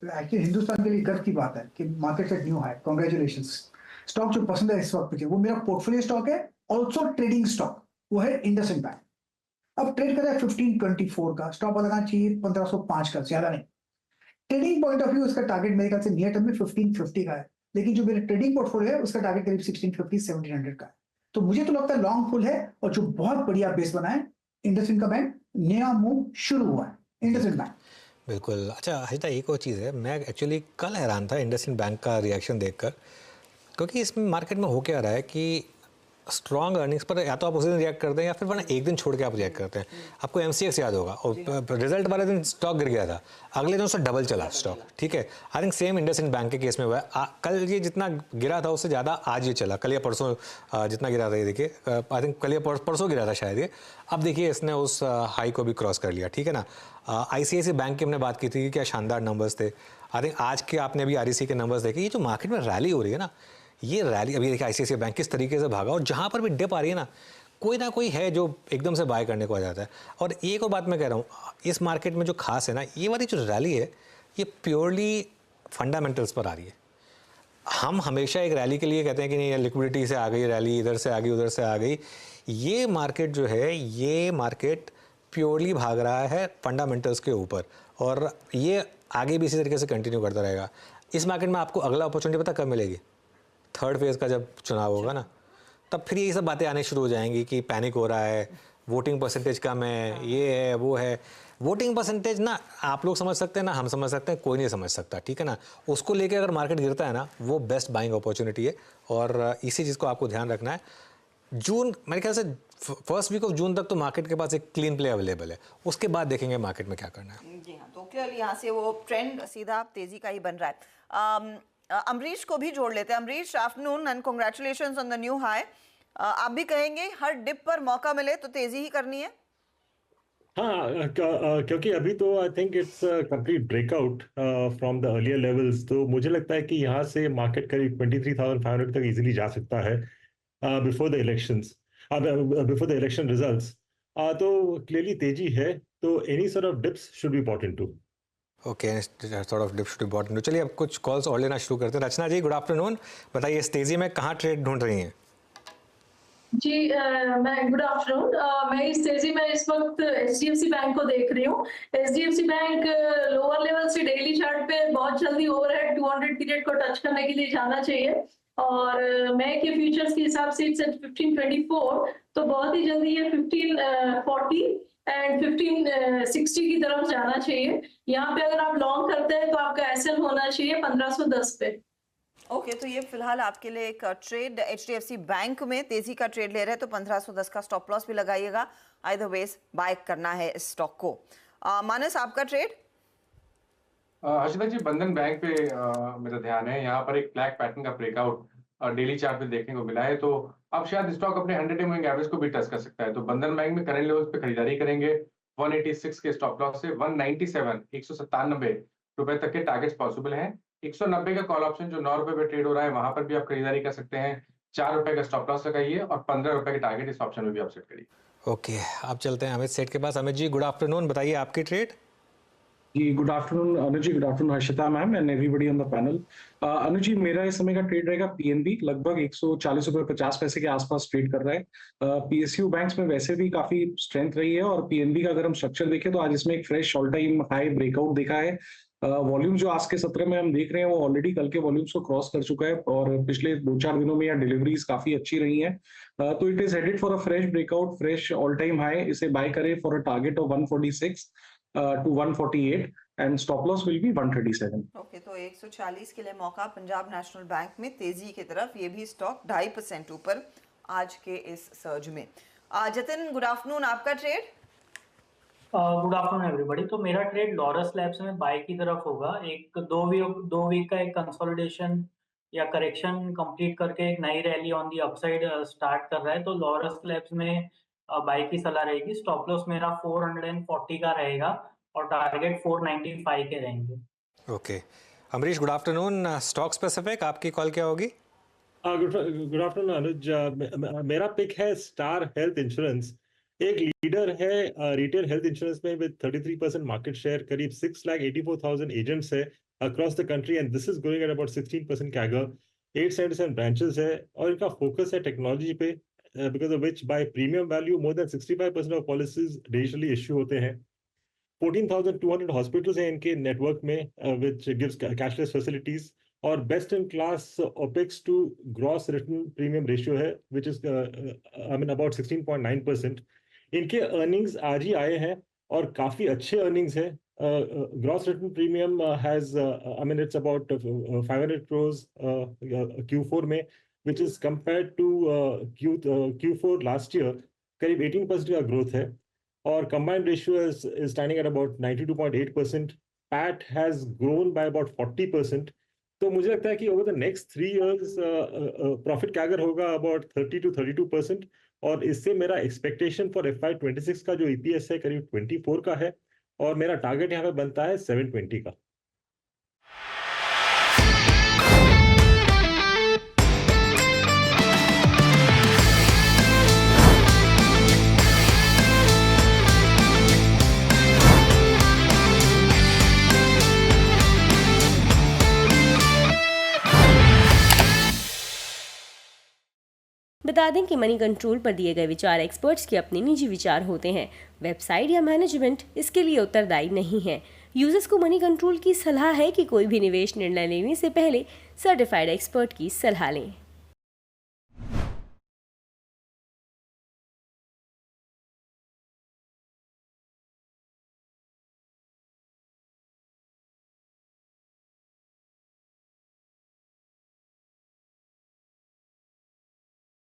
Actually Hindustan के लिए गर्व की बात है कि market at new high, congratulations. Stock जो पसंद है इस वक्त मुझे, वो मेरा पोर्टफोलियो स्टॉक है, ऑल्सो ट्रेडिंग स्टॉक, वो है इंडसइंड बैंक। अब ट्रेड कर रहा है 1524 का, स्टॉप लगाना चाहिए 1505 का, ज्यादा नहीं। ट्रेडिंग पॉइंट ऑफ व्यू इसका टारगेट मेरे ख्याल से नियर टर्म में 1550 का है, लेकिन जो मेरा ट्रेडिंग पोर्टफोलियो है उसका टारगेट करीब 1650 1700 का है। तो मुझे तो लगता है लॉन्ग फुल है, और जो बहुत बढ़िया बेस बना है इंडसइंड का बैंक, नया मूव शुरू हुआ है इंडसइंड बैंक। बिल्कुल। अच्छा हर्षिता, एक और चीज़ है, मैं एक्चुअली कल हैरान था इंडसइंड बैंक का रिएक्शन देखकर, क्योंकि इसमें मार्केट में हो क्या रहा है कि स्ट्रॉन्ग अर्निंग्स पर या तो आप उसी दिन रिएक्ट करते हैं या फिर वरना एक दिन छोड़ के आप रिएक्ट करते हैं। आपको एमसीएक्स याद होगा, और रिजल्ट वाले दिन स्टॉक गिर गया था, अगले दिन उससे डबल चला स्टॉक। ठीक है, I think same IndusInd bank के केस में हुआ है। कल ये जितना गिरा था उससे ज़्यादा आज ये चला, कल या परसों जितना गिरा था ये देखिए, आई थिंक कल या परसों गिरा था शायद ये। अब देखिए इसने उस हाई को भी क्रॉस कर लिया। ठीक है ना। आईसीआईसी बैंक की हमने बात की थी कि क्या शानदार नंबर्स थे। आई थिंक आज के आपने अभी आरईसी के नंबर्स देखे। ये जो मार्केट में रैली हो रही है ना, ये रैली अभी देखिए आईसीआईसीआई बैंक किस तरीके से भागा, और जहां पर भी डिप आ रही है ना कोई है जो एकदम से बाय करने को आ जाता है। और एक और बात मैं कह रहा हूँ, इस मार्केट में जो खास है ना, ये वाली जो रैली है ये प्योरली फंडामेंटल्स पर आ रही है। हम हमेशा एक रैली के लिए कहते हैं कि नहीं, लिक्विडिटी से आ गई रैली, इधर से आ गई उधर से आ गई। ये मार्केट जो है, ये मार्केट प्योरली भाग रहा है फंडामेंटल्स के ऊपर, और ये आगे भी इसी तरीके से कंटिन्यू करता रहेगा। इस मार्केट में आपको अगला अपॉर्चुनिटी पता कब मिलेगी? थर्ड फेज़ का जब चुनाव होगा ना, तब फिर यही सब बातें आने शुरू हो जाएंगी कि पैनिक हो रहा है, वोटिंग परसेंटेज कम है, ये है वो है। वोटिंग परसेंटेज ना आप लोग समझ सकते हैं ना हम समझ सकते हैं, कोई नहीं समझ सकता। ठीक है ना। उसको लेके अगर मार्केट गिरता है ना, वो बेस्ट बाइंग अपॉर्चुनिटी है, और इसी चीज़ को आपको ध्यान रखना है। जून, मेरे ख्याल से फर्स्ट वीक ऑफ जून तक तो मार्केट के पास एक क्लीन प्ले अवेलेबल है, उसके बाद देखेंगे मार्केट में क्या करना है। जी हाँ, तो क्लियरली यहाँ से वो ट्रेंड सीधा तेजी का ही बन रहा है। अमरीश को भी जोड़ लेते हैं। Amrish, afternoon and congratulations on the new high. आप भी कहेंगे हर डिप पर मौका मिले तो तेजी ही करनी है? हाँ, क्योंकि अभी तो I think it's complete breakout from the earlier levels. तो मुझे लगता है कि यहाँ से मार्केट करीब 23,500 तक इजीली जा सकता है before the elections, before the election results. तो क्लियरली तेजी है, तो any sort of dips should be bought into. Okay, sort of dip should be bought into. चलिए अब कुछ कॉल्स और लेना शुरू करते हैं। Rachna ji, good afternoon. बताइए इस तेजी में कहाँ ट्रेड ढूंढ रही हैं? जी, मैं गुड आफ्टरनून। मैं इस तेजी में इस वक्त एचडीएफसी बैंक को देख रही हूँ। एचडीएफसी बैंक लोअर लेवल से डेली चार्ट पे बहुत जल्दी ओवरहेड 200 पीरियड को टच करने के लिए जाना चाहिए, और मैं के फ्यूचर्स के हिसाब से इट्स एट 1524, तो बहुत ही जल्दी ये 1540 एंड 1560 की तरफ जाना चाहिए। यहाँ पे अगर आप लॉन्ग करते हैं तो आपका एसएल होना चाहिए 1510 पे। ओके, तो ये फिलहाल आपके लिए एक ट्रेड एचडीएफसी बैंक में तेजी का ट्रेड ले रहे हैं, तो 1510 का स्टॉप लॉस भी लगाइएगा। आइदर वेज बाय करना है इस स्टॉक को। मानस, आपका ट्रेड? हर्षिता जी, बंधन बैंक पे मेरा ध्यान है। यहाँ पर एक फ्लैग पैटर्न का ब्रेकआउट डेली चार्ट पे देखने को मिला है, तो अब शायद स्टॉक अपने 100 डे मूविंग एवरेज को भी टच कर सकता है। तो बंधन बैंक में करंट लेवल्स पे खरीदारी करेंगे 186 के स्टॉप लॉस से 197 197 तक के टारगेट्स पॉसिबल हैं। 190 का कॉल ऑप्शन जो 9 रुपए पे ट्रेड हो रहा है, वहां पर भी आप खरीदारी कर सकते हैं। 4 रुपए का स्टॉप लॉस लगाइए और 15 रुपए के टारगेट इस ऑप्शन में भी आप सेट करिए। ओके, आप चलते हैं अमित सेठ के पास। Amit ji, good afternoon. बताइए आपकी ट्रेड। जी, good afternoon Anuj ji, good afternoon Harshita ma'am and everybody on the panel. Anuj ji, मेरा इस समय का ट्रेड रहेगा पीएनबी, लगभग 140 रुपए 50 पैसे के आसपास ट्रेड कर रहा है। पीएसयू बैंक्स में वैसे भी काफी स्ट्रेंथ रही है, और पीएनबी का अगर हम स्ट्रक्चर देखें तो आज इसमें एक fresh all time high breakout देखा है। वॉल्यूम जो आज के सत्र में हम देख रहे हैं वो ऑलरेडी कल के वॉल्यूम्स को क्रॉस कर चुका है, और पिछले 2-4 दिनों में यहाँ डिलीवरीज काफी अच्छी रही हैं। तो it is headed for a fresh breakout, fresh all time high. इसे बाय करें for a target of 146 to 148 and stop loss will be 137. Okay, तो 140 के लिए मौका पंजाब नेशनल बैंक में तेजी की तरफ, ये भी स्टॉक 2.5% ऊपर आज के इस सर्ज में। जतिन, गुड आफ्टरनून, आपका ट्रेड? Good afternoon everybody. तो मेरा ट्रेड लॉरस लैब्स में बाय की तरफ होगा। एक दो वीक का एक कंसोलिडेशन या करेक्शन कंप्लीट करके एक नई rally on the upside start कर रहा है, तो लॉरस लैब्स में बाय की सलाह रहेगी। स्टॉप लॉस मेरा 440 का रहेगा और टारगेट 495 के रहेंगे। Okay, Amrish, good afternoon. Stock specific आपकी कॉल क्या होगी? गुड आफ्टरनून अनुज। मेरा पिक है स्टार हेल्थ इंश्योरेंस। एक लीडर है रिटेल हेल्थ इंश्योरेंस में विद 33% मार्केट शेयर, करीब 6,84,000 एजेंट्स है। across the country, and this is growing at about 16% CAGR. 877 branches है और इनका फोकस है टेक्नोलॉजी पे, because of which by premium value more than 65% of policies digitally issue होते हैं. 14,200 hospitals हैं इनके नेटवर्क में, which gives cashless facilities, और best in class OPEX to gross written premium ratio है, which is about 16.9%. इनके earnings आज ही आए हैं और काफी अच्छे अर्निंग्स है. Gross written premium has it's about 500 crores Q4 में, which is compared to Q4 last year करीब 18% का ग्रोथ है, और combined ratio is standing at about 92.8%. PAT has grown by about 40%. तो मुझे लगता है कि over the next 3 years profit CAGR होगा about 30 to 32%, और इससे मेरा expectation for FY26 का जो EPS है करीब 24 का है, और मेरा टारगेट यहाँ पे बनता है 720 का. बता दें कि मनी कंट्रोल पर दिए गए विचार एक्सपर्ट्स के अपने निजी विचार होते हैं. वेबसाइट या मैनेजमेंट इसके लिए उत्तरदायी नहीं है. यूजर्स को मनी कंट्रोल की सलाह है कि कोई भी निवेश निर्णय लेने से पहले सर्टिफाइड एक्सपर्ट की सलाह लें.